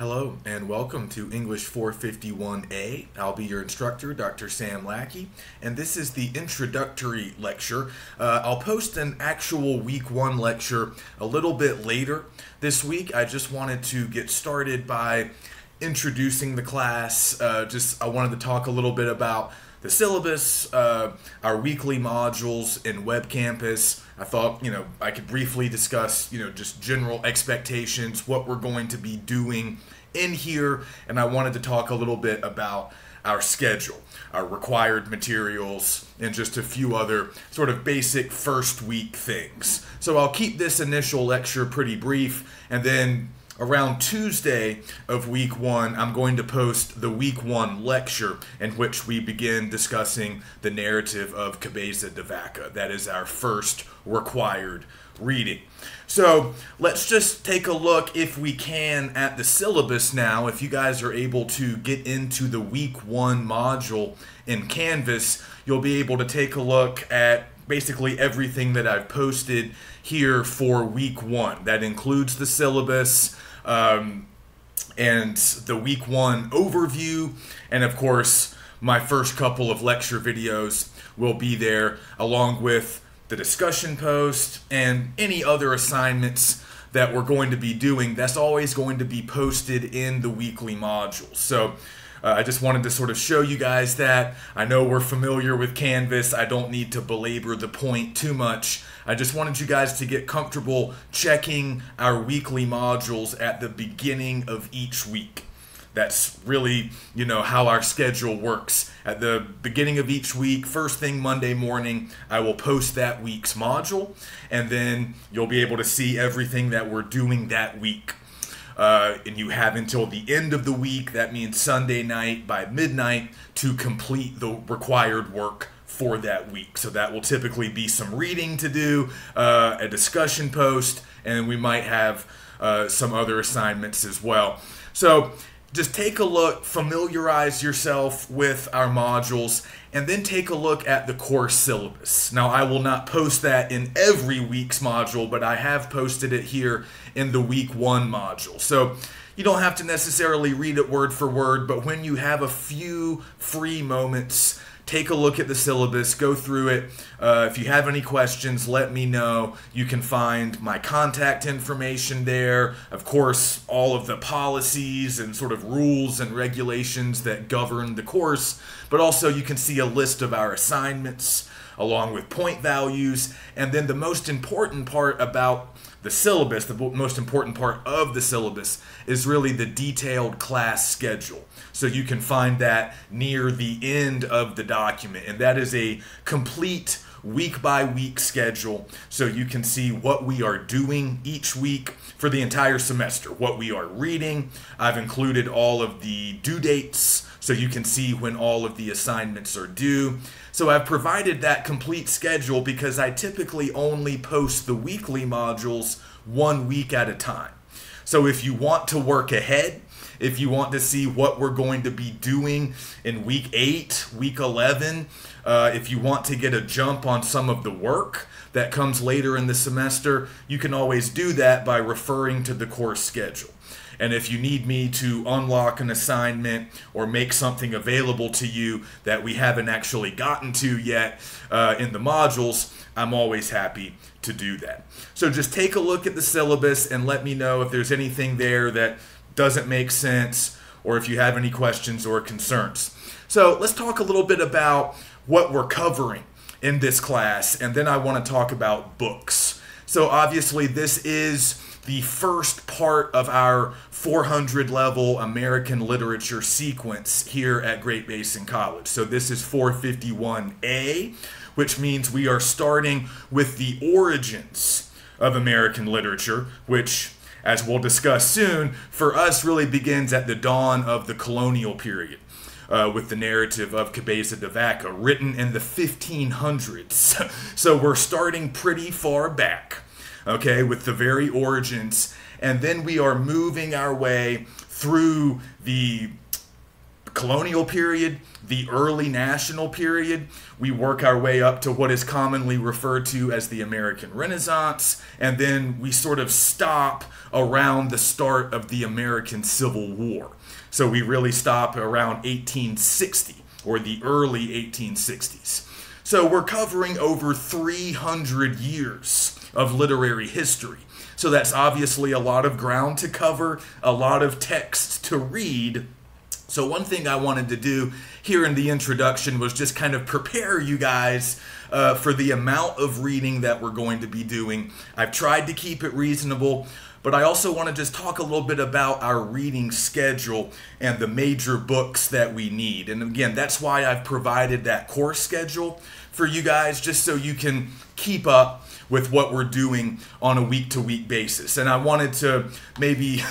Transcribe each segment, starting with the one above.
Hello and welcome to English 451A. I'll be your instructor, Dr. Sam Lackey, and this is the introductory lecture. I'll post an actual week 1 lecture a little bit later this week. I just wanted to get started by introducing the class. I wanted to talk a little bit about the syllabus, our weekly modules in Web Campus. I thought, I could briefly discuss, just general expectations, what we're going to be doing in here, and I wanted to talk a little bit about our schedule, our required materials, and just a few other sort of basic first week things. So I'll keep this initial lecture pretty brief, and then around Tuesday of week 1, I'm going to post the week 1 lecture in which we begin discussing the narrative of Cabeza de Vaca. That is our first required reading. So let's just take a look, if we can, at the syllabus now. If you guys are able to get into the week 1 module in Canvas, you'll be able to take a look at basically everything that I've posted here for week 1. That includes the syllabus, and the week 1 overview, and of course my first couple of lecture videos will be there, along with the discussion post and any other assignments that we're going to be doing. That's always going to be posted in the weekly modules. So I just wanted to sort of show you guys that. I know we're familiar with Canvas. I don't need to belabor the point too much. I just wanted you guys to get comfortable checking our weekly modules at the beginning of each week. That's really, how our schedule works. At the beginning of each week, first thing Monday morning, I will post that week's module, and then you'll be able to see everything that we're doing that week. And you have until the end of the week, that means Sunday night by midnight, to complete the required work for that week. So that will typically be some reading to do, a discussion post, and we might have some other assignments as well. So just take a look, familiarize yourself with our modules, and then take a look at the course syllabus. Now, I will not post that in every week's module, but I have posted it here in the week 1 module. So you don't have to necessarily read it word for word, but when you have a few free moments, take a look at the syllabus, go through it. If you have any questions, let me know. You can find my contact information there. Of course, all of the policies and sort of rules and regulations that govern the course, but also you can see a list of our assignments along with point values. And then the most important part about the syllabus, the most important part of the syllabus, is really the detailed class schedule. So you can find that near the end of the document, and that is a complete week-by-week schedule, so you can see what we are doing each week for the entire semester, what we are reading. I've included all of the due dates, so you can see when all of the assignments are due. So I've provided that complete schedule because I typically only post the weekly modules 1 week at a time. So if you want to work ahead, if you want to see what we're going to be doing in week 8, week 11, if you want to get a jump on some of the work that comes later in the semester, you can always do that by referring to the course schedule. And if you need me to unlock an assignment or make something available to you that we haven't actually gotten to yet in the modules, I'm always happy to do that. So just take a look at the syllabus and let me know if there's anything there that doesn't make sense, or if you have any questions or concerns. So let's talk a little bit about what we're covering in this class, and then I want to talk about books. So obviously this is the first part of our 400 level American literature sequence here at Great Basin College. So this is 451A, which means we are starting with the origins of American literature, which, as we'll discuss soon, for us really begins at the dawn of the colonial period, with the narrative of Cabeza de Vaca, written in the 1500s. So we're starting pretty far back, okay, with the very origins, and then we are moving our way through the colonial period, the early national period. We work our way up to what is commonly referred to as the American Renaissance, and then we sort of stop around the start of the American Civil War. So we really stop around 1860 or the early 1860s. So we're covering over 300 years of literary history. So that's obviously a lot of ground to cover, a lot of texts to read. So one thing I wanted to do here in the introduction was just kind of prepare you guys for the amount of reading that we're going to be doing. I've tried to keep it reasonable, but I also want to just talk a little bit about our reading schedule and the major books that we need. And again, that's why I've provided that course schedule for you guys, just so you can keep up with what we're doing on a week-to-week basis. And I wanted to maybe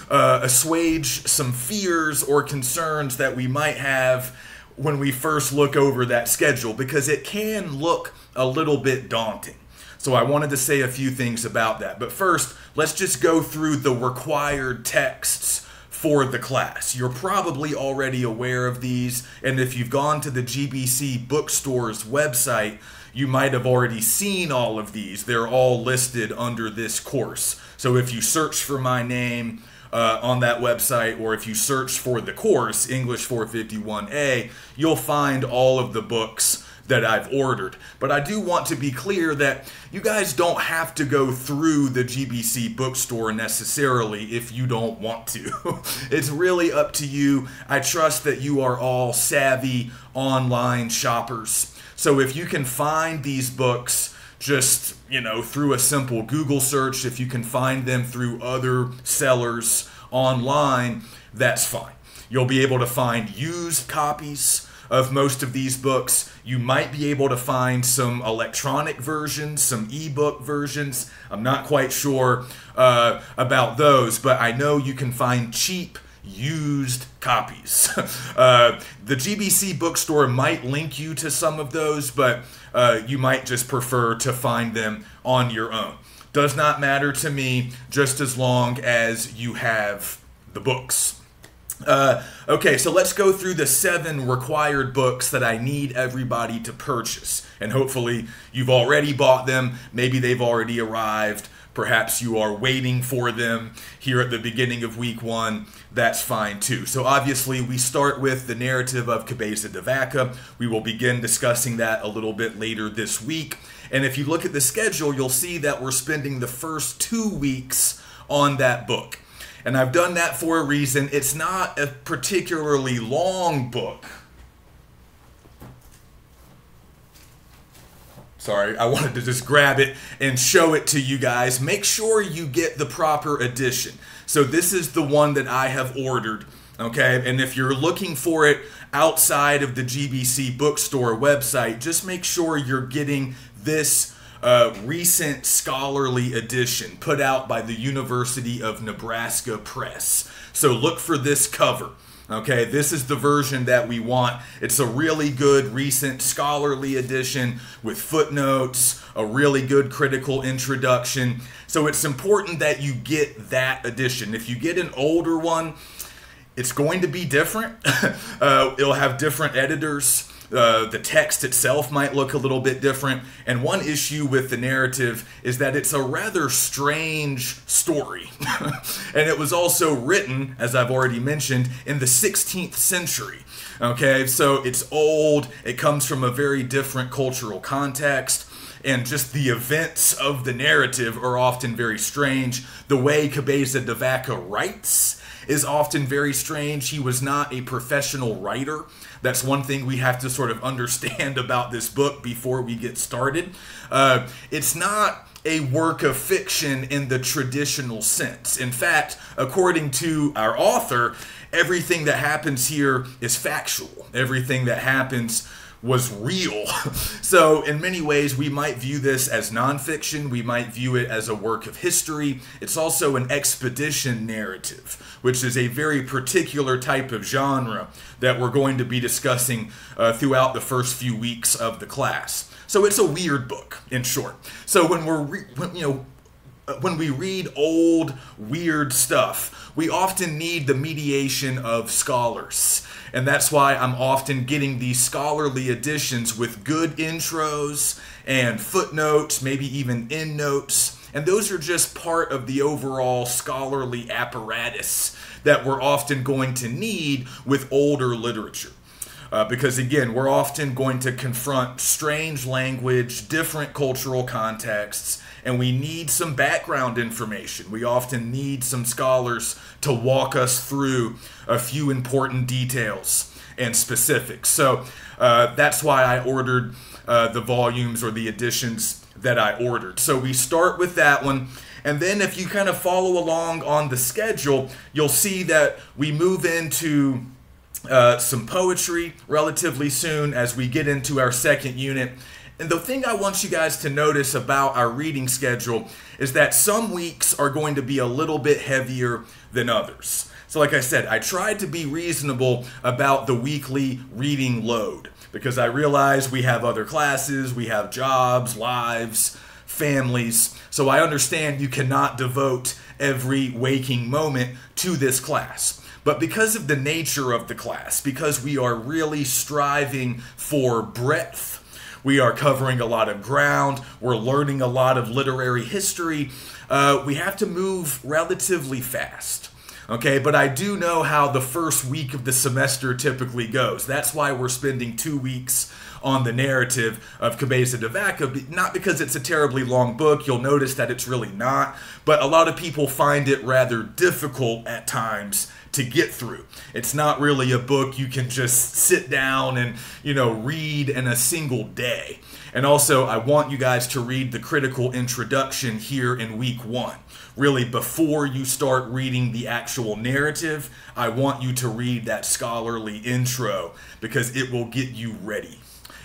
assuage some fears or concerns that we might have when we first look over that schedule, because it can look a little bit daunting. So I wanted to say a few things about that. But first, let's just go through the required texts for the class. You're probably already aware of these, and if you've gone to the GBC Bookstore's website, you might have already seen all of these. They're all listed under this course. So if you search for my name on that website, or if you search for the course, English 451A, you'll find all of the books that I've ordered. But I do want to be clear that you guys don't have to go through the GBC bookstore necessarily if you don't want to. It's really up to you. I trust that you are all savvy online shoppers. So if you can find these books just, through a simple Google search, if you can find them through other sellers online, that's fine. You'll be able to find used copies of most of these books. You might be able to find some electronic versions, some ebook versions. I'm not quite sure about those, but I know you can find cheap used copies. The GBC bookstore might link you to some of those, but you might just prefer to find them on your own. Does not matter to me, just as long as you have the books. Okay, so let's go through the 7 required books that I need everybody to purchase. And hopefully you've already bought them. Maybe they've already arrived. Perhaps you are waiting for them here at the beginning of week 1. That's fine too. So obviously we start with the narrative of Cabeza de Vaca. We will begin discussing that a little bit later this week. And if you look at the schedule, you'll see that we're spending the first 2 weeks on that book. And I've done that for a reason. It's not a particularly long book. Sorry, I wanted to just grab it and show it to you guys. Make sure you get the proper edition. So this is the one that I have ordered, okay? And if you're looking for it outside of the GBC bookstore website, just make sure you're getting this recent scholarly edition put out by the University of Nebraska Press. So look for this cover. Okay, this is the version that we want. It's a really good recent scholarly edition with footnotes, a really good critical introduction. So it's important that you get that edition. If you get an older one, it's going to be different. It'll have different editors. The text itself might look a little bit different. And one issue with the narrative is that it's a rather strange story. And it was also written, as I've already mentioned, in the 16th century. Okay, so it's old. It comes from a very different cultural context. And just the events of the narrative are often very strange. The way Cabeza de Vaca writes is often very strange. He was not a professional writer. That's one thing we have to sort of understand about this book before we get started. It's not a work of fiction in the traditional sense. In fact, according to our author, everything that happens here is factual. Everything that happens was real. So in many ways, we might view this as nonfiction. We might view it as a work of history. It's also an expedition narrative, which is a very particular type of genre that we're going to be discussing throughout the first few weeks of the class. So it's a weird book, in short. So when we're, when we read old, weird stuff, we often need the mediation of scholars. And that's why I'm often getting these scholarly editions with good intros and footnotes, maybe even endnotes. And those are just part of the overall scholarly apparatus that we're often going to need with older literature. Because again, we're often going to confront strange language, different cultural contexts, and we need some background information. We often need some scholars to walk us through a few important details and specifics. So that's why I ordered the volumes or the editions that I ordered. So we start with that one. And then if you kind of follow along on the schedule, you'll see that we move into some poetry relatively soon as we get into our second unit. And the thing I want you guys to notice about our reading schedule is that some weeks are going to be a little bit heavier than others. So like I said, I tried to be reasonable about the weekly reading load because I realize we have other classes, we have jobs, lives, families. So I understand you cannot devote every waking moment to this class. But because of the nature of the class, because we are really striving for breadth, we are covering a lot of ground, we're learning a lot of literary history, we have to move relatively fast. Okay, but I do know how the first week of the semester typically goes. That's why we're spending 2 weeks on the narrative of Cabeza de Vaca, not because it's a terribly long book, you'll notice that it's really not, but a lot of people find it rather difficult at times to get through. It's not really a book you can just sit down and, read in a single day. And also, I want you guys to read the critical introduction here in week 1. Really, before you start reading the actual narrative, I want you to read that scholarly intro because it will get you ready.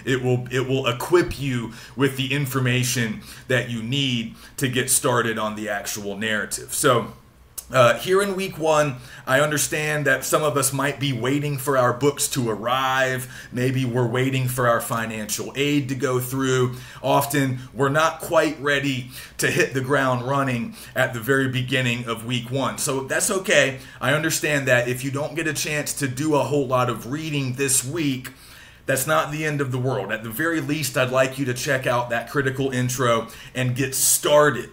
It will equip you with the information that you need to get started on the actual narrative. So, here in week 1, I understand that some of us might be waiting for our books to arrive. Maybe we're waiting for our financial aid to go through. Often, we're not quite ready to hit the ground running at the very beginning of week 1. So that's okay. I understand that if you don't get a chance to do a whole lot of reading this week, that's not the end of the world. At the very least, I'd like you to check out that critical intro and get started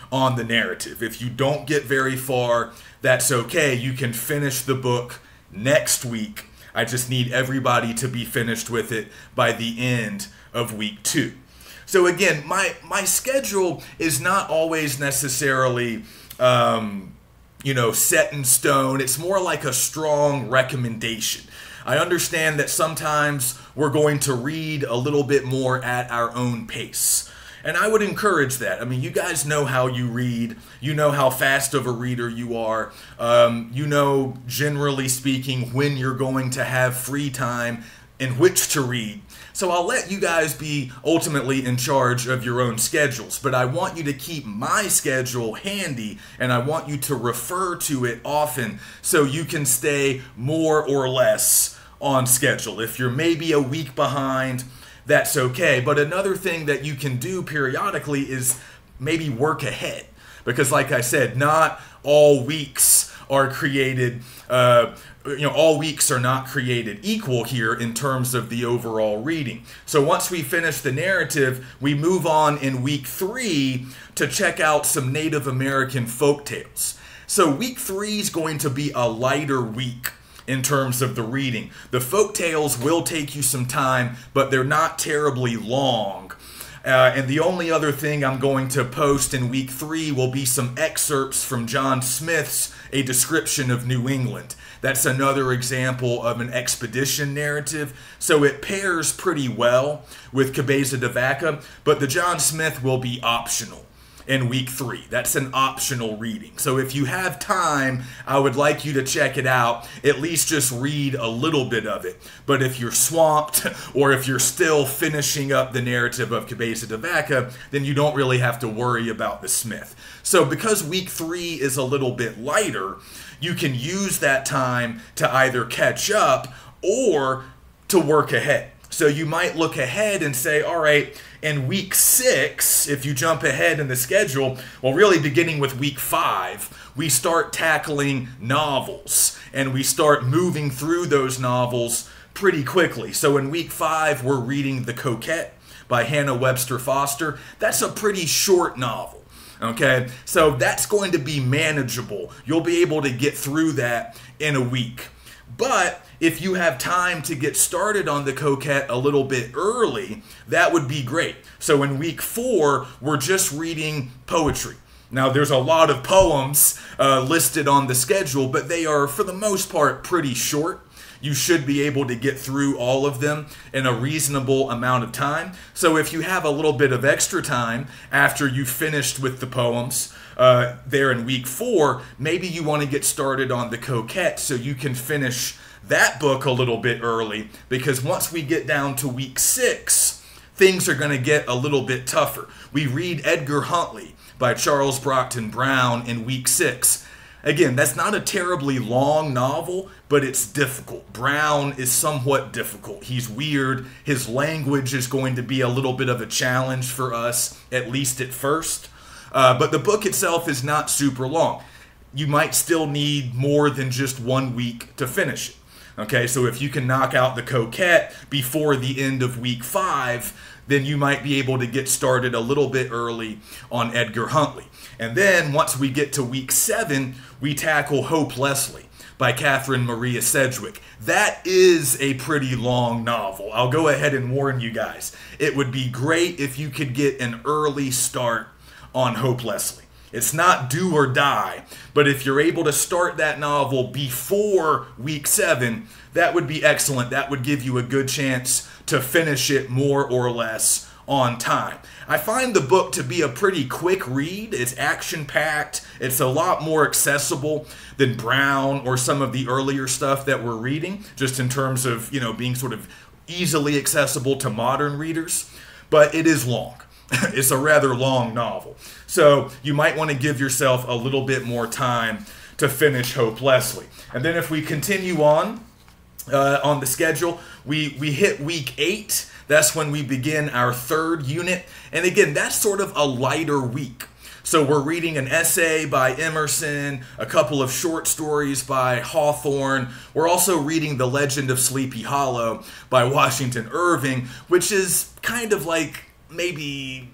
on the narrative. If you don't get very far, that's okay. You can finish the book next week. I just need everybody to be finished with it by the end of week 2. So again, my schedule is not always necessarily set in stone. It's more like a strong recommendation. I understand that sometimes we're going to read a little bit more at our own pace. And I would encourage that. I mean, you guys know how you read. You know how fast of a reader you are. You know, generally speaking, when you're going to have free time in which to read. So I'll let you guys be ultimately in charge of your own schedules. But I want you to keep my schedule handy, and I want you to refer to it often so you can stay more or less on schedule. If you're maybe a week behind, that's okay. But another thing that you can do periodically is maybe work ahead. Because like I said, not all weeks are created, all weeks are not created equal here in terms of the overall reading. So once we finish the narrative, we move on in week 3 to check out some Native American folk tales. So week 3 is going to be a lighter week in terms of the reading. The folk tales will take you some time, but they're not terribly long. And the only other thing I'm going to post in week 3 will be some excerpts from John Smith's A Description of New England. That's another example of an expedition narrative, so it pairs pretty well with Cabeza de Vaca, but the John Smith will be optional in week 3. That's an optional reading. So if you have time, I would like you to check it out. At least just read a little bit of it. But if you're swamped or if you're still finishing up the narrative of Cabeza de Vaca, then you don't really have to worry about the Smith. So because week 3 is a little bit lighter, you can use that time to either catch up or to work ahead. So you might look ahead and say, all right, in week 6, if you jump ahead in the schedule, well, really beginning with week 5, we start tackling novels, and we start moving through those novels pretty quickly. So in week 5, we're reading The Coquette by Hannah Webster Foster. That's a pretty short novel. Okay, so that's going to be manageable. You'll be able to get through that in a week. But if you have time to get started on The Coquette a little bit early, that would be great. So in week 4, we're just reading poetry. Now, there's a lot of poems listed on the schedule, but they are, for the most part, pretty short. You should be able to get through all of them in a reasonable amount of time. So if you have a little bit of extra time after you've finished with the poems there in week 4, maybe you want to get started on The Coquette so you can finish that book a little bit early, because once we get down to week 6, things are going to get a little bit tougher. We read Edgar Huntley by Charles Brockton Brown in week 6. Again, that's not a terribly long novel, but it's difficult. Brown is somewhat difficult. He's weird. His language is going to be a little bit of a challenge for us, at least at first. But the book itself is not super long. You might still need more than just 1 week to finish it. Okay, so if you can knock out The Coquette before the end of week 5, then you might be able to get started a little bit early on Edgar Huntley. And then once we get to week 7, we tackle Hope Leslie by Catherine Maria Sedgwick. That is a pretty long novel. I'll go ahead and warn you guys. It would be great if you could get an early start on Hope Leslie. It's not do or die, but if you're able to start that novel before week 7, that would be excellent. That would give you a good chance to finish it more or less on time. I find the book to be a pretty quick read. It's action-packed. It's a lot more accessible than Brown or some of the earlier stuff that we're reading, just in terms of, being sort of easily accessible to modern readers. But it is long. It's a rather long novel. So you might want to give yourself a little bit more time to finish Hope Leslie. And then if we continue on the schedule, we hit week 8. That's when we begin our 3rd unit. And again, that's sort of a lighter week. So we're reading an essay by Emerson, a couple of short stories by Hawthorne. We're also reading The Legend of Sleepy Hollow by Washington Irving, which is kind of like, maybe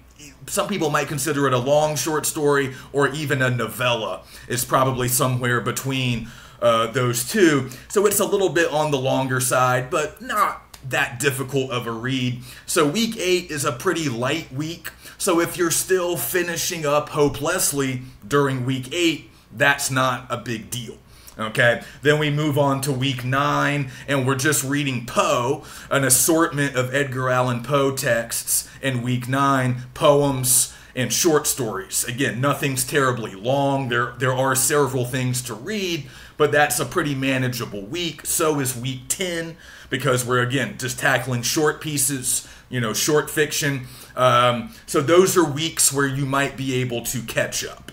some people might consider it a long short story or even a novella. It's probably somewhere between those two. So it's a little bit on the longer side, but not that difficult of a read. So week 8 is a pretty light week. So if you're still finishing up Hope Leslie during week 8, that's not a big deal. Okay, then we move on to week 9, and we're just reading Poe, an assortment of Edgar Allan Poe texts in week 9, poems and short stories. Again, nothing's terribly long. There are several things to read, but that's a pretty manageable week. So is week 10, because we're, again, just tackling short pieces, short fiction. So those are weeks where you might be able to catch up.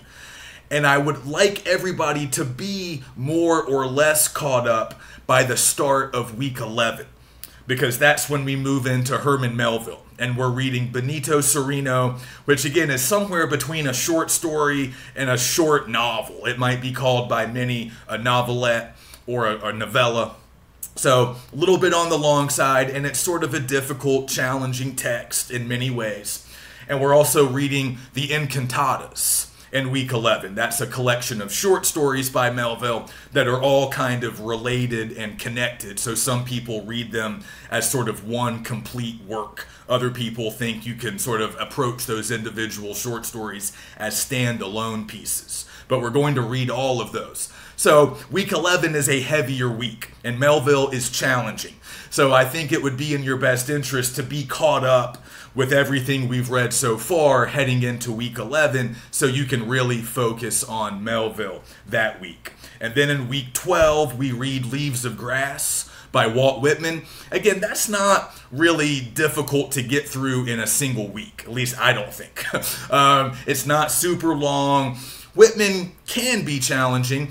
And I would like everybody to be more or less caught up by the start of week 11, because that's when we move into Herman Melville. And we're reading Benito Cereno, which again is somewhere between a short story and a short novel. It might be called by many a novelette or a novella. So a little bit on the long side, and it's sort of a difficult, challenging text in many ways. And we're also reading the Encantadas in week 11. That's a collection of short stories by Melville that are all kind of related and connected. So some people read them as sort of one complete work. Other people think you can sort of approach those individual short stories as standalone pieces. But we're going to read all of those. So week 11 is a heavier week, and Melville is challenging. So I think it would be in your best interest to be caught up with everything we've read so far heading into week 11, so you can really focus on Melville that week. And then in week 12, we read Leaves of Grass by Walt Whitman. Again, that's not really difficult to get through in a single week. At least I don't think. It's not super long. Whitman can be challenging.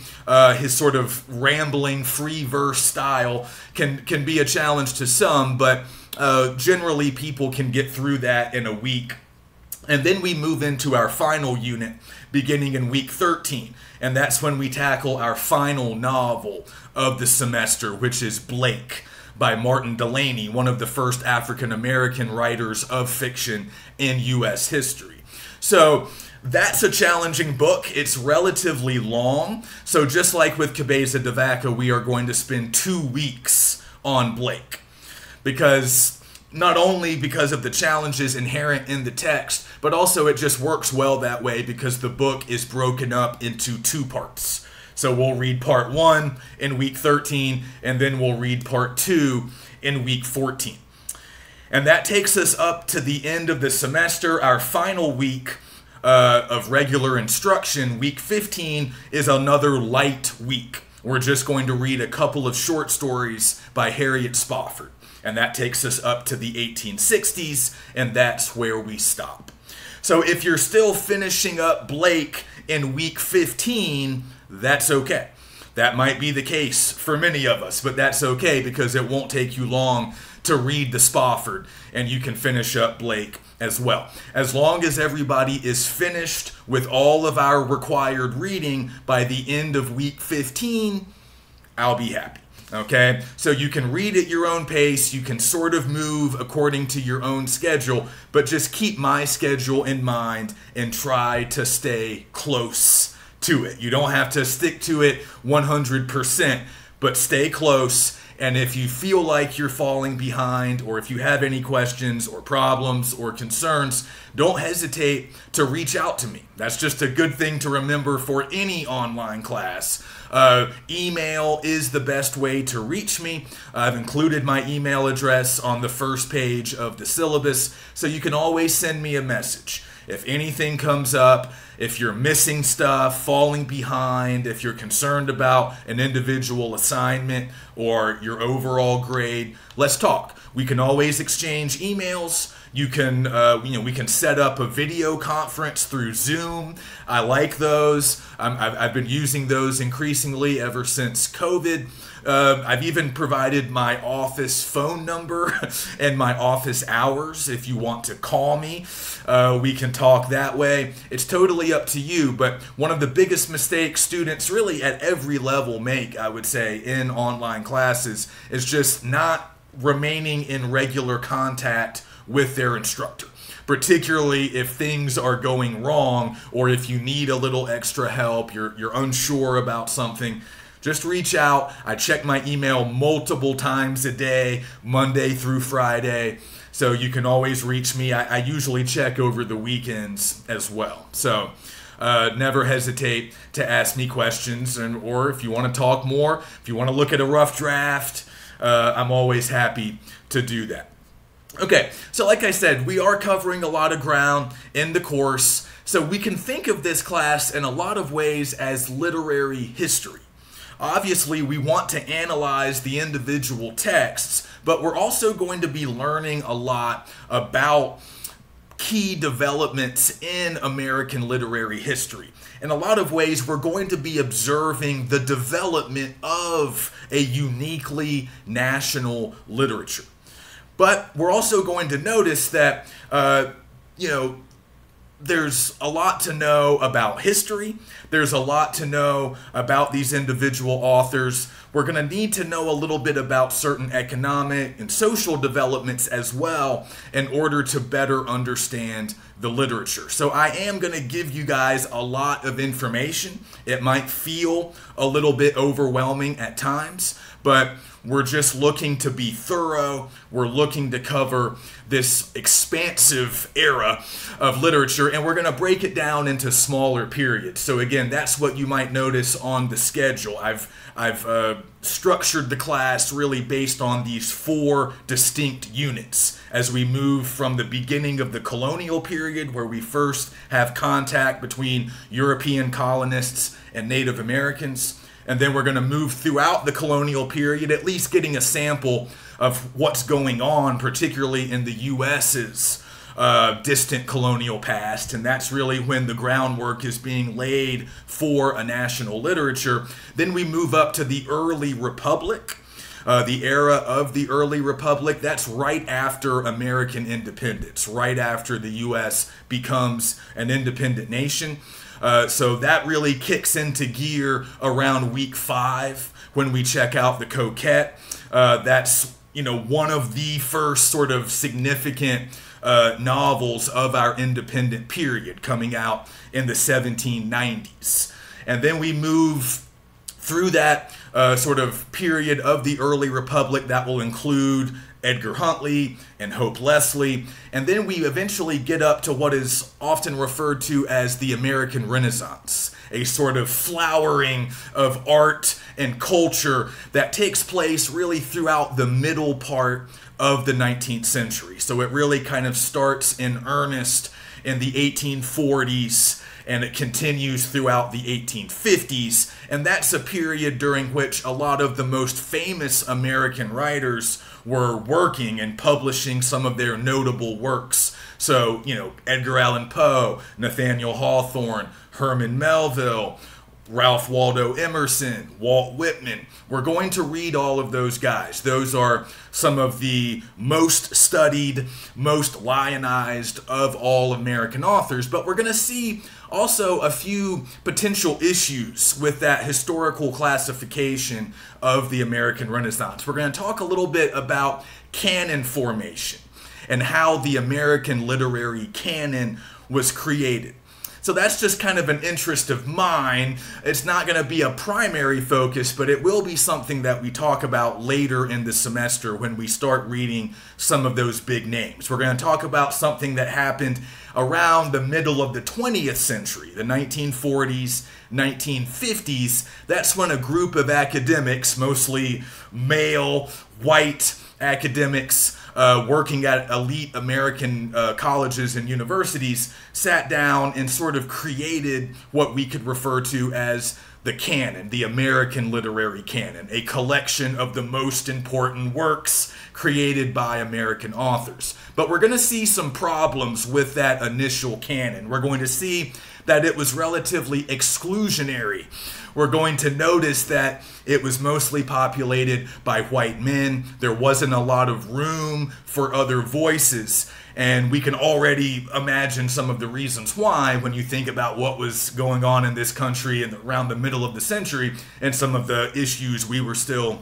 His sort of rambling free verse style can be a challenge to some, but Generally, people can get through that in a week. And then we move into our final unit beginning in week 13. And that's when we tackle our final novel of the semester, which is Blake by Martin Delany, one of the first African-American writers of fiction in U.S. history. So that's a challenging book. It's relatively long. So just like with Cabeza de Vaca, we are going to spend 2 weeks on Blake. Because not only because of the challenges inherent in the text, but also it just works well that way because the book is broken up into 2 parts. So we'll read part 1 in week 13, and then we'll read part 2 in week 14. And that takes us up to the end of the semester. Our final week of regular instruction, week 15, is another light week. We're just going to read a couple of short stories by Harriet Spofford. And that takes us up to the 1860s, and that's where we stop. So if you're still finishing up Blake in week 15, that's okay. That might be the case for many of us, but that's okay because it won't take you long to read the Spofford, and you can finish up Blake as well. As long as everybody is finished with all of our required reading by the end of week 15, I'll be happy. Okay, so you can read at your own pace, you can sort of move according to your own schedule, but just keep my schedule in mind and try to stay close to it. You don't have to stick to it 100%, but stay close. And if you feel like you're falling behind, or if you have any questions or problems or concerns, don't hesitate to reach out to me. That's just a good thing to remember for any online class. Email is the best way to reach me. I've included my email address on the first page of the syllabus, so you can always send me a message. If anything comes up, if you're missing stuff, falling behind, if you're concerned about an individual assignment or your overall grade, let's talk. We can always exchange emails. You can, we can set up a video conference through Zoom. I like those. I've been using those increasingly ever since COVID. I've even provided my office phone number and my office hours if you want to call me. We can talk that way. It's totally up to you, but one of the biggest mistakes students really at every level make, I would say, in online classes is just not remaining in regular contact with their instructor, particularly if things are going wrong or if you need a little extra help, you're unsure about something. Just reach out. I check my email multiple times a day, Monday through Friday, so you can always reach me. I usually check over the weekends as well. So never hesitate to ask me questions, or if you want to talk more, if you want to look at a rough draft, I'm always happy to do that. Okay, so like I said, we are covering a lot of ground in the course, so we can think of this class in a lot of ways as literary history. Obviously, we want to analyze the individual texts, but we're also going to be learning a lot about key developments in American literary history. In a lot of ways, we're going to be observing the development of a uniquely national literature. But we're also going to notice that, there's a lot to know about history. There's a lot to know about these individual authors. We're going to need to know a little bit about certain economic and social developments as well in order to better understand the literature. So I am going to give you guys a lot of information. It might feel a little bit overwhelming at times, but we're just looking to be thorough. We're looking to cover this expansive era of literature, and we're going to break it down into smaller periods. So again, that's what you might notice on the schedule. I've structured the class really based on these 4 distinct units as we move from the beginning of the colonial period, where we first have contact between European colonists and Native Americans. And then we're going to move throughout the colonial period, at least getting a sample of what's going on, particularly in the U.S.'s distant colonial past. And that's really when the groundwork is being laid for a national literature. Then we move up to the early republic, The era of the early republic, that's right after American independence, right after the U.S. becomes an independent nation. So that really kicks into gear around week 5 when we check out the Coquette. That's, you know, one of the first sort of significant novels of our independent period, coming out in the 1790s. And then we move through that sort of period of the early republic that will include Edgar Huntley and Hope Leslie. And then we eventually get up to what is often referred to as the American Renaissance, a sort of flowering of art and culture that takes place really throughout the middle part of the 19th century. So it really kind of starts in earnest in the 1840s, and it continues throughout the 1850s. And that's a period during which a lot of the most famous American writers were working and publishing some of their notable works. So, you know, Edgar Allan Poe, Nathaniel Hawthorne, Herman Melville, Ralph Waldo Emerson, Walt Whitman. We're going to read all of those guys. Those are some of the most studied, most lionized of all American authors. But we're going to see also a few potential issues with that historical classification of the American Renaissance. We're going to talk a little bit about canon formation and how the American literary canon was created. So that's just kind of an interest of mine. It's not going to be a primary focus, but it will be something that we talk about later in the semester when we start reading some of those big names. We're going to talk about something that happened around the middle of the 20th century, the 1940s, 1950s. That's when a group of academics, mostly male, white academics, working at elite American colleges and universities, sat down and sort of created what we could refer to as the canon, the American literary canon, a collection of the most important works created by American authors. But we're going to see some problems with that initial canon. We're going to see that it was relatively exclusionary. We're going to notice that it was mostly populated by white men. There wasn't a lot of room for other voices. And we can already imagine some of the reasons why when you think about what was going on in this country around the middle of the century and some of the issues we were still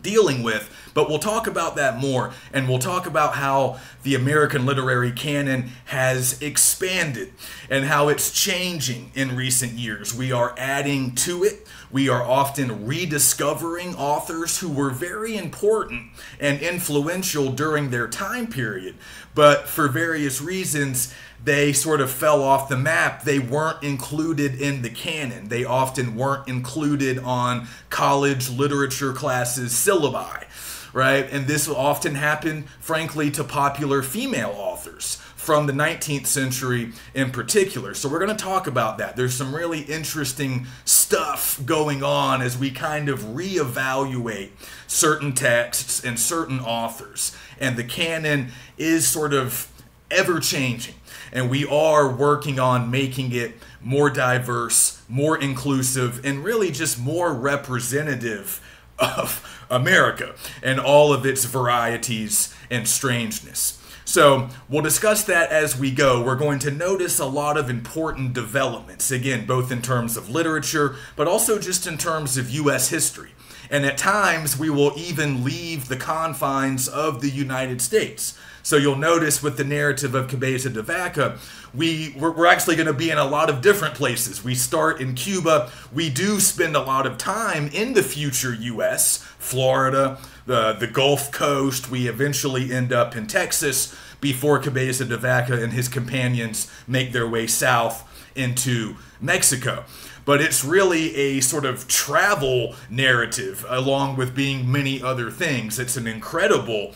dealing with. But we'll talk about that more, and we'll talk about how the American literary canon has expanded and how it's changing in recent years. We are adding to it. We are often rediscovering authors who were very important and influential during their time period, but for various reasons they sort of fell off the map. They weren't included in the canon. They often weren't included on college literature classes syllabi, right? And this often happened, frankly, to popular female authors from the 19th century in particular. So we're going to talk about that. There's some really interesting stuff going on as we kind of reevaluate certain texts and certain authors. And the canon is sort of ever-changing. And we are working on making it more diverse, more inclusive, and really just more representative of America and all of its varieties and strangeness. So we'll discuss that as we go. We're going to notice a lot of important developments, again, both in terms of literature, but also just in terms of U.S. history. And at times, we will even leave the confines of the United States. So you'll notice with the narrative of Cabeza de Vaca, we're actually going to be in a lot of different places. We start in Cuba. We do spend a lot of time in the future U.S., Florida, the Gulf Coast. We eventually end up in Texas before Cabeza de Vaca and his companions make their way south into Mexico. But it's really a sort of travel narrative along with being many other things. It's an incredible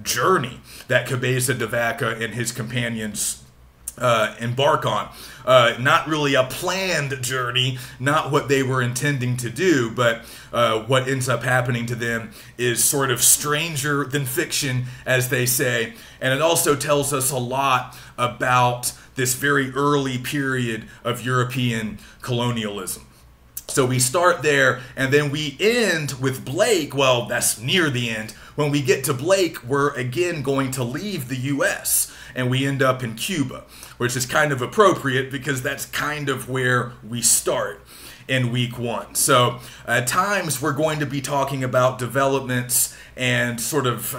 journey that Cabeza de Vaca and his companions embark on. Not really a planned journey, not what they were intending to do, but what ends up happening to them is sort of stranger than fiction, as they say. And it also tells us a lot about this very early period of European colonialism. So we start there, and then we end with Blake. Well, that's near the end. When we get to Blake, we're again going to leave the U.S., and we end up in Cuba, which is kind of appropriate because that's kind of where we start in week 1. So at times we're going to be talking about developments and sort of,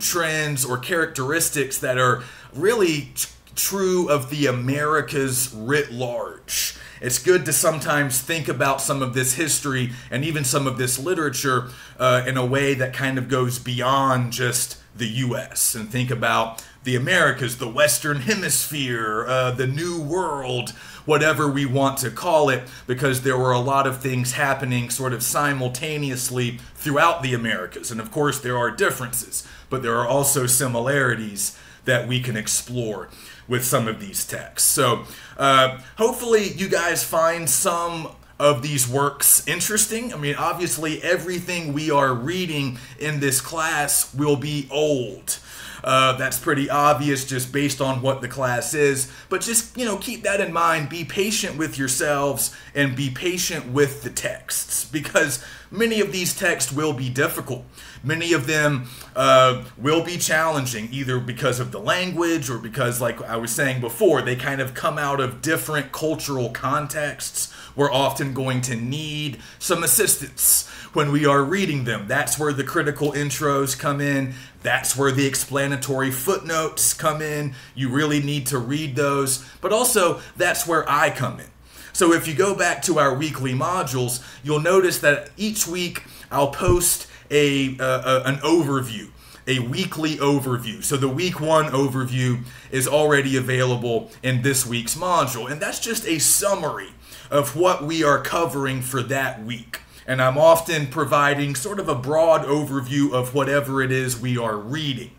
trends or characteristics that are really true of the Americas writ large. It's good to sometimes think about some of this history and even some of this literature in a way that kind of goes beyond just the U.S. and think about the Americas, the Western Hemisphere, the New World, whatever we want to call it, because there were a lot of things happening sort of simultaneously throughout the Americas. And of course there are differences, but there are also similarities that we can explore with some of these texts. So hopefully you guys find some of these works interesting. I mean, obviously everything we are reading in this class will be old. That's pretty obvious just based on what the class is, but just, keep that in mind. Be patient with yourselves and be patient with the texts, because many of these texts will be difficult. Many of them will be challenging, either because of the language or because, like I was saying before, they kind of come out of different cultural contexts. We're often going to need some assistance when we are reading them. That's where the critical intros come in. That's where the explanatory footnotes come in. You really need to read those. But also, that's where I come in. So if you go back to our weekly modules, you'll notice that each week I'll post an overview, a weekly overview. So the week 1 overview is already available in this week's module. And that's just a summary of what we are covering for that week. And I'm often providing sort of a broad overview of whatever it is we are reading.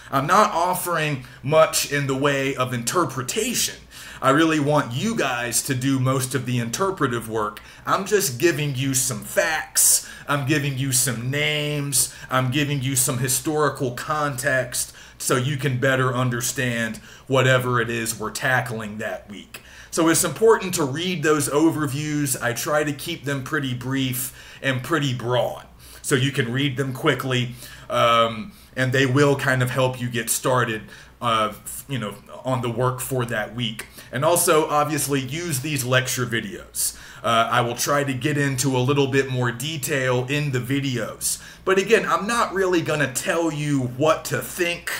I'm not offering much in the way of interpretation. I really want you guys to do most of the interpretive work. I'm just giving you some facts. I'm giving you some names. I'm giving you some historical context so you can better understand whatever it is we're tackling that week. So it's important to read those overviews. I try to keep them pretty brief and pretty broad so you can read them quickly, and they will kind of help you get started on the work for that week. And also, obviously, use these lecture videos. I will try to get into a little bit more detail in the videos. But again, I'm not really going to tell you what to think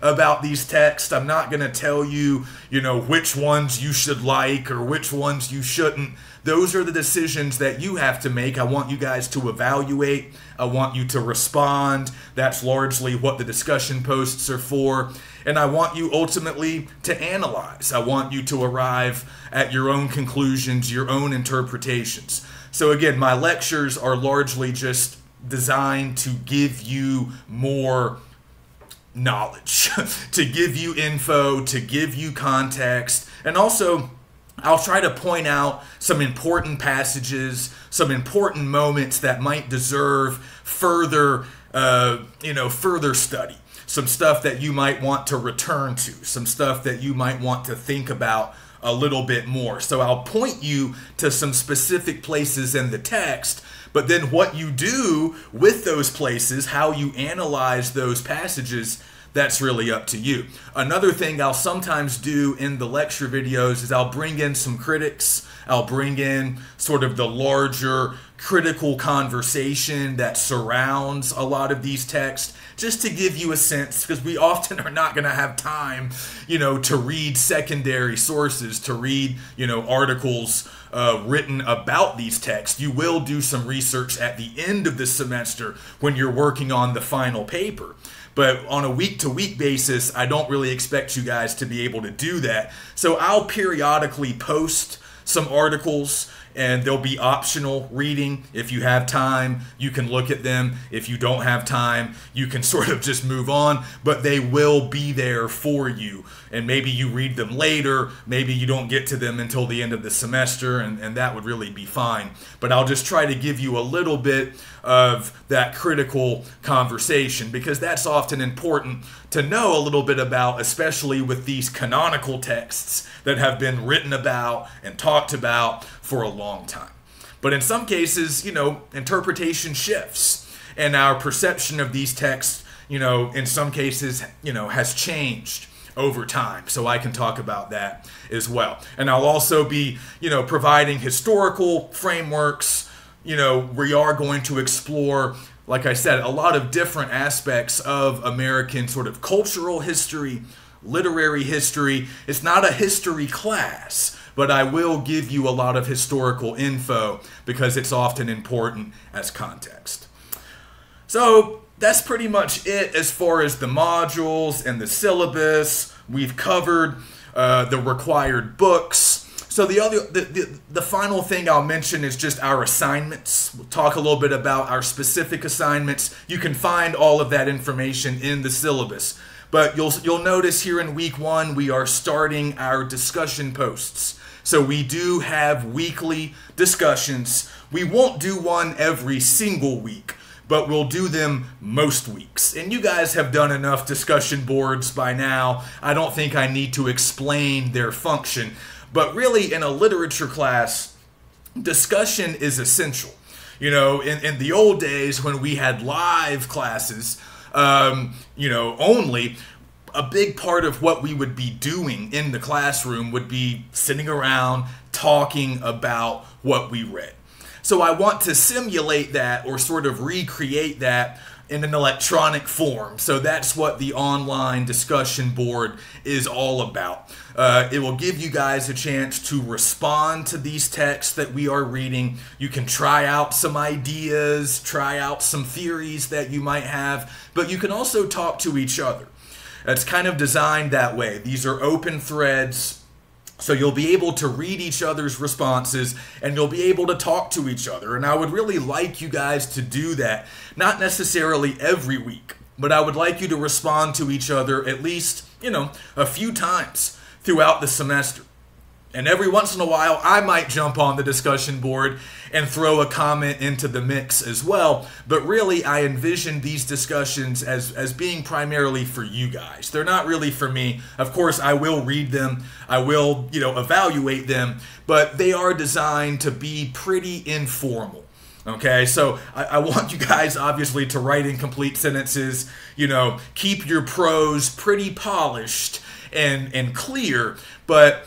about these texts. I'm not going to tell you, which ones you should like or which ones you shouldn't. Those are the decisions that you have to make. I want you guys to evaluate. I want you to respond. That's largely what the discussion posts are for. And I want you ultimately to analyze. I want you to arrive at your own conclusions, your own interpretations. So again, my lectures are largely just designed to give you more knowledge, to give you info, to give you context, and also I'll try to point out some important passages, some important moments that might deserve further, further study. Some stuff that you might want to return to, some stuff that you might want to think about a little bit more. So I'll point you to some specific places in the text, but then what you do with those places, how you analyze those passages, that's really up to you. Another thing I'll sometimes do in the lecture videos is I'll bring in some critics. I'll bring in sort of the larger critical conversation that surrounds a lot of these texts, just to give you a sense, because we often are not going to have time, to read secondary sources, to read, articles written about these texts. You will do some research at the end of the semester when you're working on the final paper. But on a week-to-week basis, I don't really expect you guys to be able to do that. So I'll periodically post some articles, and they'll be optional reading. If you have time, you can look at them. If you don't have time, you can sort of just move on, but they will be there for you. And maybe you read them later, maybe you don't get to them until the end of the semester, and that would really be fine. But I'll just try to give you a little bit of that critical conversation, because that's often important to know a little bit about, especially with these canonical texts that have been written about and talked about for a long time. But in some cases, interpretation shifts, and our perception of these texts, in some cases, has changed over time. So I can talk about that as well. And I'll also be, providing historical frameworks. We are going to explore, like I said, a lot of different aspects of American sort of cultural history, literary history. It's not a history class, but I will give you a lot of historical info because it's often important as context. So that's pretty much it as far as the modules and the syllabus. We've covered the required books. So the final thing I'll mention is just our assignments. We'll talk a little bit about our specific assignments. You can find all of that information in the syllabus. But you'll notice here in week 1, we are starting our discussion posts. So we do have weekly discussions. We won't do one every single week, but we'll do them most weeks. And you guys have done enough discussion boards by now. I don't think I need to explain their function. But really, in a literature class, discussion is essential. In the old days when we had live classes, only, a big part of what we would be doing in the classroom would be sitting around talking about what we read. So I want to simulate that, or sort of recreate that, in an electronic form. So that's what the online discussion board is all about. It will give you guys a chance to respond to these texts that we are reading. You can try out some ideas, try out some theories that you might have, but you can also talk to each other. It's kind of designed that way. These are open threads. So you'll be able to read each other's responses, and you'll be able to talk to each other. And I would really like you guys to do that, not necessarily every week, but I would like you to respond to each other at least, a few times throughout the semester. And every once in a while, I might jump on the discussion board and throw a comment into the mix as well. But really, I envision these discussions as being primarily for you guys. They're not really for me. Of course, I will read them. I will, evaluate them. But they are designed to be pretty informal. Okay, so I want you guys, obviously, to write incomplete sentences. Keep your prose pretty polished and clear. But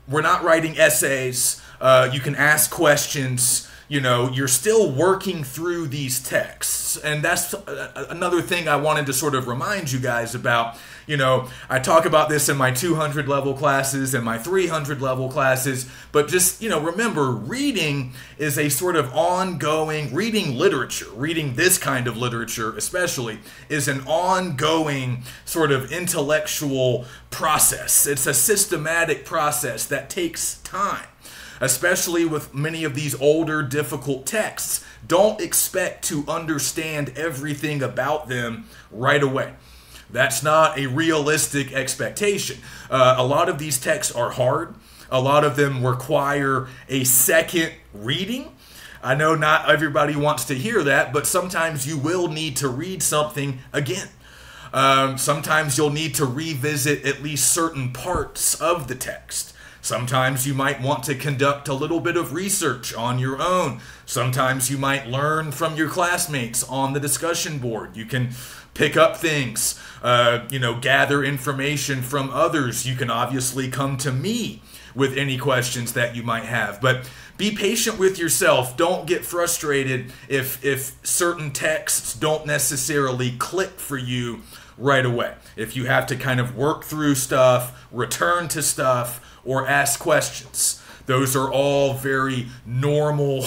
we're not writing essays. You can ask questions. You're still working through these texts. And that's another thing I wanted to sort of remind you guys about. I talk about this in my 200 level classes and my 300 level classes, but just, remember, reading is a sort of ongoing, reading literature, reading this kind of literature especially, is an ongoing sort of intellectual process. It's a systematic process that takes time, especially with many of these older, difficult texts. Don't expect to understand everything about them right away. That's not a realistic expectation. A lot of these texts are hard. A lot of them require a second reading. I know not everybody wants to hear that, but sometimes you will need to read something again. Sometimes you'll need to revisit at least certain parts of the text. Sometimes you might want to conduct a little bit of research on your own. Sometimes you might learn from your classmates on the discussion board. You can pick up things, gather information from others. You can obviously come to me with any questions that you might have. But be patient with yourself. Don't get frustrated if certain texts don't necessarily click for you right away. If you have to kind of work through stuff, return to stuff, or ask questions. Those are all very normal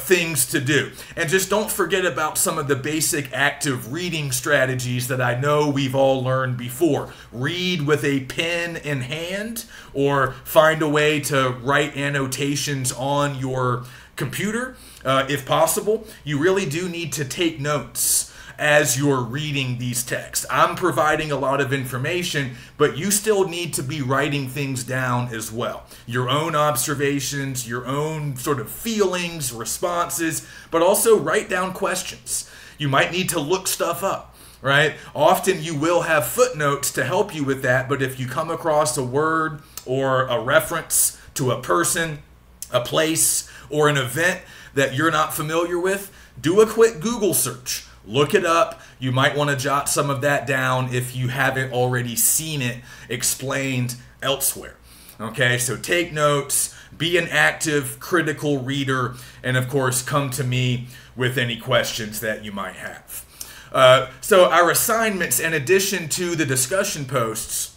things to do. And just don't forget about some of the basic active reading strategies that I know we've all learned before. Read with a pen in hand, or find a way to write annotations on your computer if possible. You really do need to take notes as you're reading these texts. I'm providing a lot of information, but you still need to be writing things down as well. Your own observations, your own sort of feelings, responses, but also write down questions. You might need to look stuff up, right? Often you will have footnotes to help you with that, but if you come across a word or a reference to a person, a place, or an event that you're not familiar with, do a quick Google search. Look it up. You might want to jot some of that down if you haven't already seen it explained elsewhere. Okay, so take notes, be an active, critical reader, and of course, come to me with any questions that you might have. So our assignments, in addition to the discussion posts,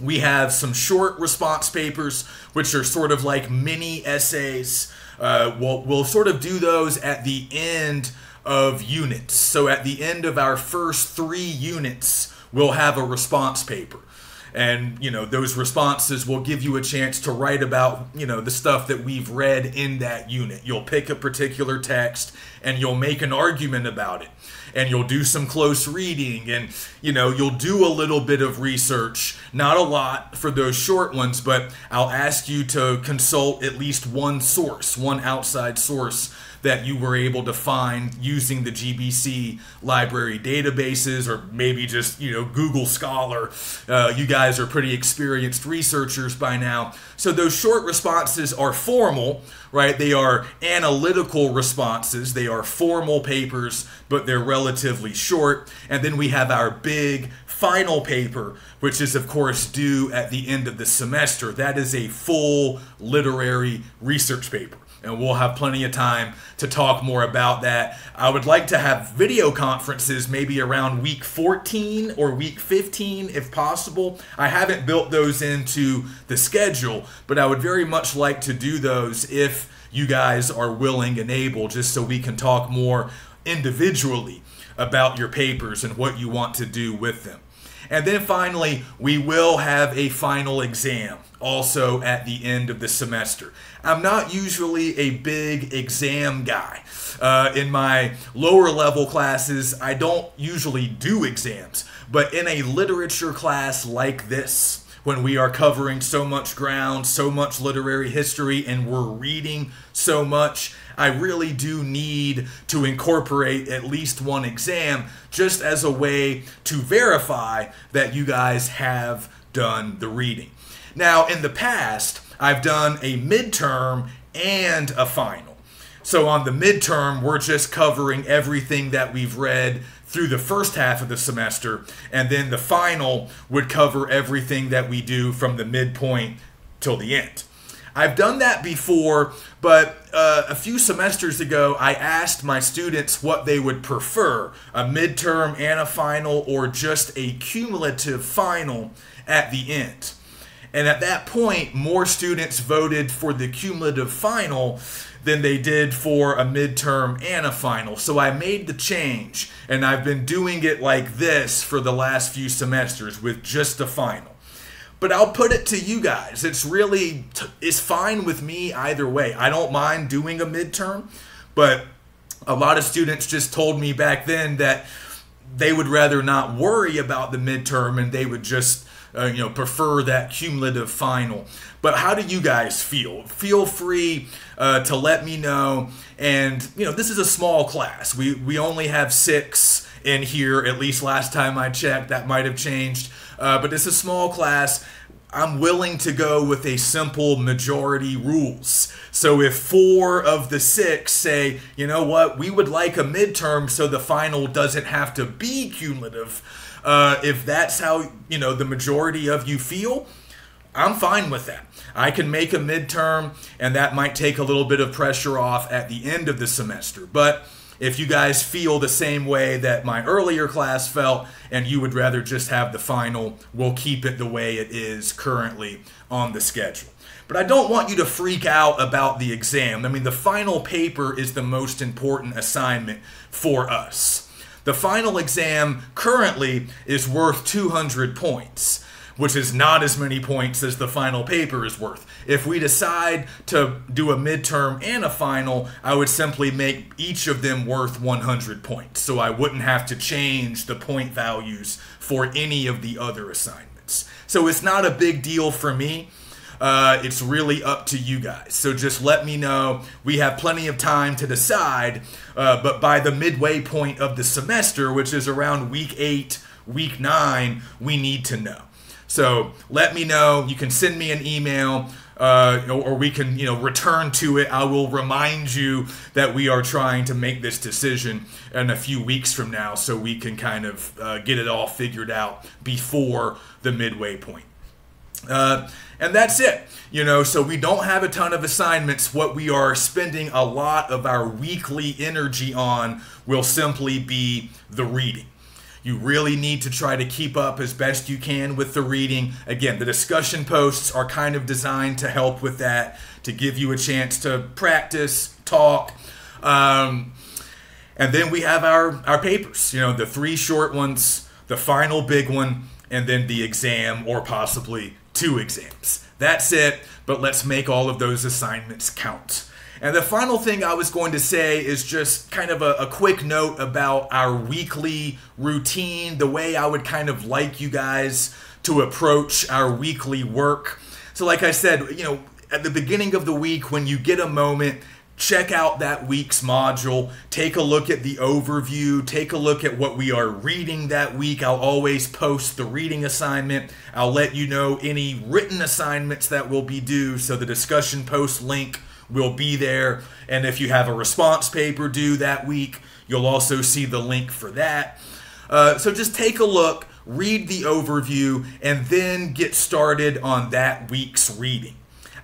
we have some short response papers, which are sort of like mini essays. We'll sort of do those at the end of units. So at the end of our first 3 units, we'll have a response paper. And, those responses will give you a chance to write about, the stuff that we've read in that unit. You'll pick a particular text and you'll make an argument about it. And you'll do some close reading and, you'll do a little bit of research. Not a lot for those short ones, but I'll ask you to consult at least one source, one outside source that you were able to find using the GBC library databases, or maybe just, Google Scholar. You guys are pretty experienced researchers by now. So those short responses are formal, right? They are analytical responses. They are formal papers, but they're relatively short. And then we have our big final paper, which is, of course, due at the end of the semester. That is a full literary research paper. And we'll have plenty of time to talk more about that. I would like to have video conferences maybe around week 14 or week 15 if possible. I haven't built those into the schedule, but I would very much like to do those if you guys are willing and able, just so we can talk more individually about your papers and what you want to do with them. And then finally, we will have a final exam also at the end of the semester. I'm not usually a big exam guy. In my lower level classes, I don't usually do exams. But in a literature class like this, when we are covering so much ground, so much literary history, and we're reading so much, I really do need to incorporate at least one exam just as a way to verify that you guys have done the reading. Now, in the past, I've done a midterm and a final. So on the midterm, we're just covering everything that we've read through the first half of the semester, and then the final would cover everything that we do from the midpoint till the end. I've done that before, but a few semesters ago, I asked my students what they would prefer, a midterm and a final, or just a cumulative final at the end. And at that point, more students voted for the cumulative final than they did for a midterm and a final. So I made the change, and I've been doing it like this for the last few semesters with just a final. But I'll put it to you guys. It's fine with me either way. I don't mind doing a midterm, but a lot of students just told me back then that they would rather not worry about the midterm and they would just prefer that cumulative final. But how do you guys feel? Feel free to let me know. And this is a small class. We only have 6 in here, at least last time I checked. That might have changed. But it's a small class. I'm willing to go with a simple majority rules. So if 4 of the 6 say, you know what, we would like a midterm so the final doesn't have to be cumulative, if that's how, the majority of you feel, I'm fine with that. I can make a midterm, and that might take a little bit of pressure off at the end of the semester. But if you guys feel the same way that my earlier class felt, and you would rather just have the final, we'll keep it the way it is currently on the schedule. But I don't want you to freak out about the exam. I mean, the final paper is the most important assignment for us. The final exam currently is worth 200 points, which is not as many points as the final paper is worth. If we decide to do a midterm and a final, I would simply make each of them worth 100 points. So I wouldn't have to change the point values for any of the other assignments. So it's not a big deal for me. It's really up to you guys. So just let me know. We have plenty of time to decide, but by the midway point of the semester, which is around week 8, week 9, we need to know. So let me know. You can send me an email. or we can, return to it. I will remind you that we are trying to make this decision in a few weeks from now, so we can kind of get it all figured out before the midway point. And that's it. So we don't have a ton of assignments. What we are spending a lot of our weekly energy on will simply be the reading. You really need to try to keep up as best you can with the reading. Again, the discussion posts are kind of designed to help with that, to give you a chance to practice, talk. And then we have our papers, the 3 short ones, the final big one, and then the exam, or possibly 2 exams. That's it, but let's make all of those assignments count. And the final thing I was going to say is just kind of a quick note about our weekly routine, the way I would kind of like you guys to approach our weekly work. So like I said, at the beginning of the week, when you get a moment, check out that week's module, take a look at the overview, take a look at what we are reading that week. I'll always post the reading assignment. I'll let you know any written assignments that will be due, so the discussion post link will be there. And if you have a response paper due that week, you'll also see the link for that. So just take a look, read the overview, and then get started on that week's reading.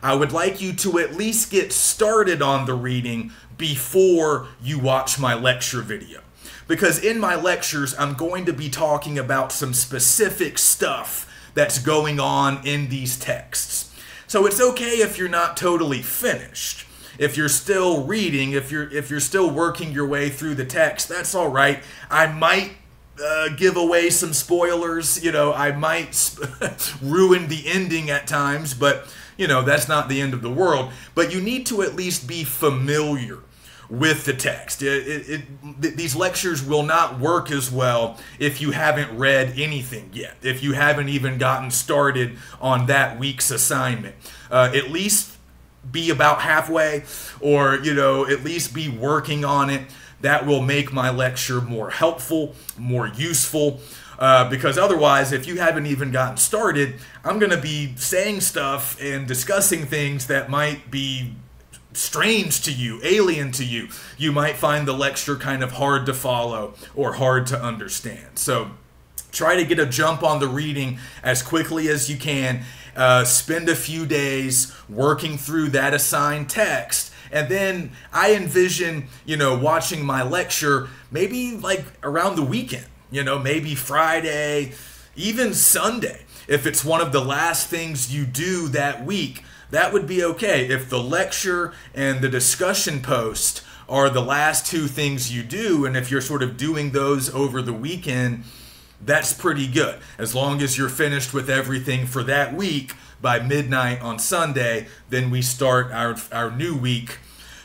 I would like you to at least get started on the reading before you watch my lecture video. Because in my lectures, I'm going to be talking about some specific stuff that's going on in these texts. So it's okay if you're not totally finished. If you're still reading, if you're still working your way through the text, that's all right. I might give away some spoilers. I might ruin the ending at times, but that's not the end of the world. But you need to at least be familiar with the text. These lectures will not work as well if you haven't read anything yet, if you haven't even gotten started on that week's assignment. At least be about halfway, or at least be working on it. That will make my lecture more helpful, more useful. Because otherwise, if you haven't even gotten started, I'm going to be saying stuff and discussing things that might be strange to you, alien to you. You might find the lecture kind of hard to follow or hard to understand. So try to get a jump on the reading as quickly as you can. Spend a few days working through that assigned text. And then I envision, watching my lecture maybe like around the weekend, maybe Friday, even Sunday. If it's one of the last things you do that week, that would be okay. If the lecture and the discussion post are the last 2 things you do, and if you're sort of doing those over the weekend, that's pretty good. As long as you're finished with everything for that week by midnight on Sunday, then we start our new week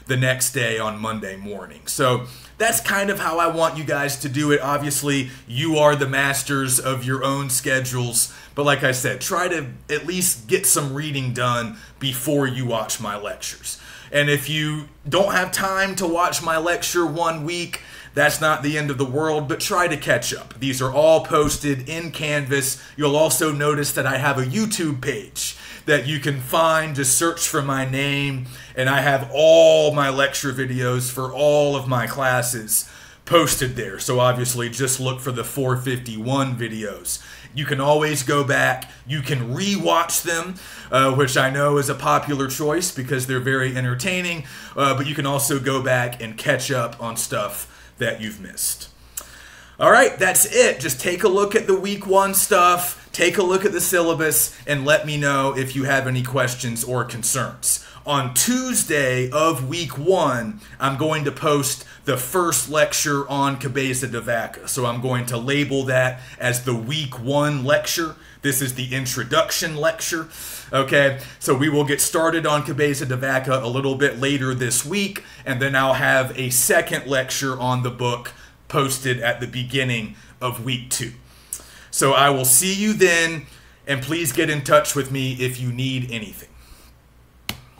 the next day on Monday morning. So that's kind of how I want you guys to do it. Obviously, you are the masters of your own schedules. But like I said, try to at least get some reading done before you watch my lectures. And if you don't have time to watch my lecture one week, that's not the end of the world, but try to catch up. These are all posted in Canvas. You'll also notice that I have a YouTube page that you can find. Just search for my name, and I have all my lecture videos for all of my classes posted there. So obviously just look for the 451 videos. You can always go back. You can re-watch them, which I know is a popular choice because they're very entertaining. But you can also go back and catch up on stuff that you've missed. All right, that's it. Just take a look at the week 1 stuff, take a look at the syllabus, and let me know if you have any questions or concerns. On Tuesday of week 1, I'm going to post the first lecture on Cabeza de Vaca. So I'm going to label that as the week 1 lecture. This is the introduction lecture. Okay, so we will get started on Cabeza de Vaca a little bit later this week, and then I'll have a second lecture on the book posted at the beginning of week 2. So I will see you then, and please get in touch with me if you need anything.